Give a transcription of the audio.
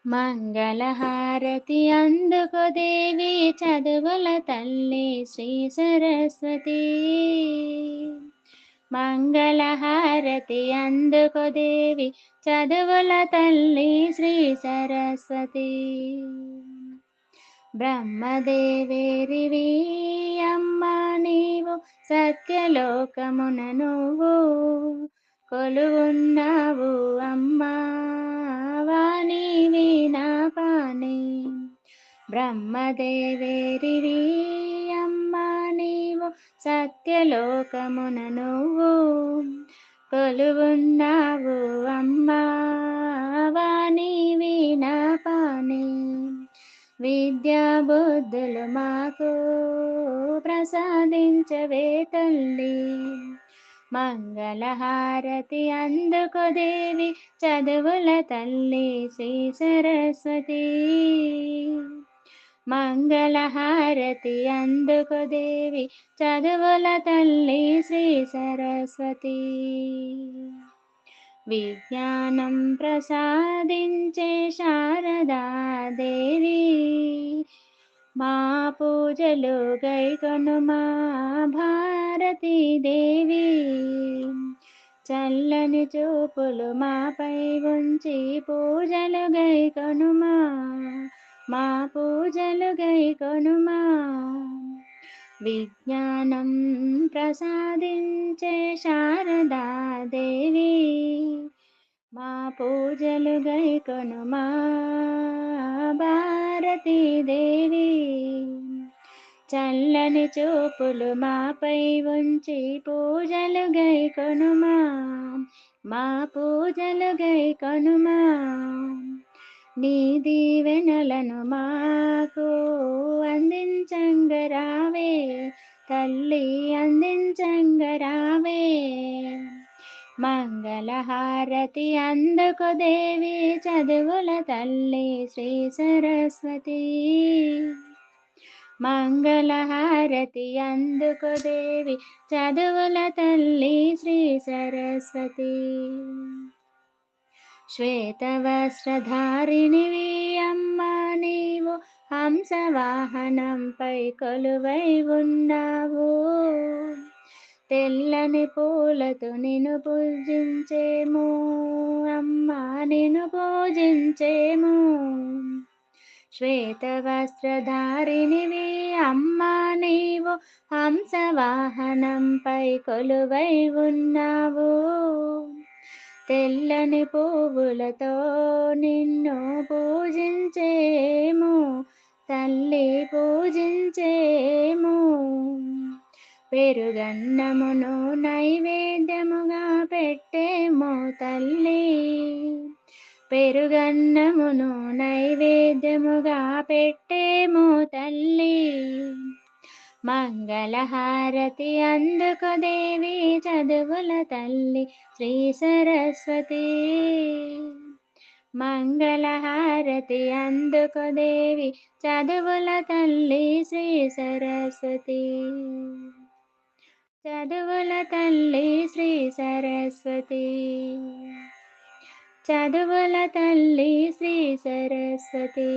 మంగళహారతి అందుకో దేవి చదువుల తల్లి శ్రీ సరస్వతి. మంగళహారతి అందుకో దేవి చదువుల తల్లి శ్రీ సరస్వతి. బ్రహ్మదేవేరివి అమ్మ నీవు, సత్యలోకమున నువ్వు కొలువున్నావు అమ్మా వాణి వీణాపాణి. బ్రహ్మదేవేరివి అమ్మ నీవు, సత్యలోకమున నువ్వు కొలువున్నావు అమ్మా వాణి వీణాపాణి. విద్యా బుద్ధులు మాకు ప్రసాదించవే తల్లి. మంగళహారతి అందుకో దేవి చదువుల తల్లి శ్రీ సరస్వతి. మంగళహారతి అందుకో దేవి చదువుల తల్లి శ్రీ సరస్వతి. విజ్ఞానం ప్రసాదించే శారదాదేవి, మా పూజలు గైకొను మా భారతీ దేవి. చల్లని చూపులు మాపై ఉంచి పూజలు గైకొనుమా, మా పూజలు గైకొనుమా. విజ్ఞానం ప్రసాదించే శారదాదేవి, మా పూజలు గైకొనుమా భారతీ దేవి. చల్లని చూపులు మాపై ఉంచి పూజలు గైకొనుమా, మా పూజలు గైకొనుమా. నీ దీవెనలను మాకు అందించంగరావే తల్లి, అందించంగరావే. మంగళహారతి అందుకో దేవి చదువుల తల్లి శ్రీ సరస్వతి. మంగళహారతి అందుకో దేవి చదువుల తల్లి శ్రీ సరస్వతి. శ్వేతవస్త్రధారిణివి అమ్మ నీవు, హంసవాహనంపై కొలువై ఉన్నావు. తెల్లని పూలతో నిన్ను పూజించేము అమ్మా, నిన్ను పూజించేము. శ్వేతవస్త్రధారిణివి అమ్మా నీవు, హంసవాహనంపై కొలువై ఉన్నావు. తెల్లని పువ్వులతో నిన్ను పూజించేము తల్లి, పూజించేము. పెరుగన్నమును నైవేద్యముగా పెట్టేము తల్లి, పెరుగన్నమును నైవేద్యముగా పెట్టేము తల్లి. మంగళహారతి అందుకో దేవి చదువుల తల్లి శ్రీ సరస్వతి. మంగళహారతి అందుకో దేవి చదువుల తల్లి శ్రీ సరస్వతి. చదువుల తల్లి శ్రీ సరస్వతి. చదువుల తల్లి శ్రీ సరస్వతి.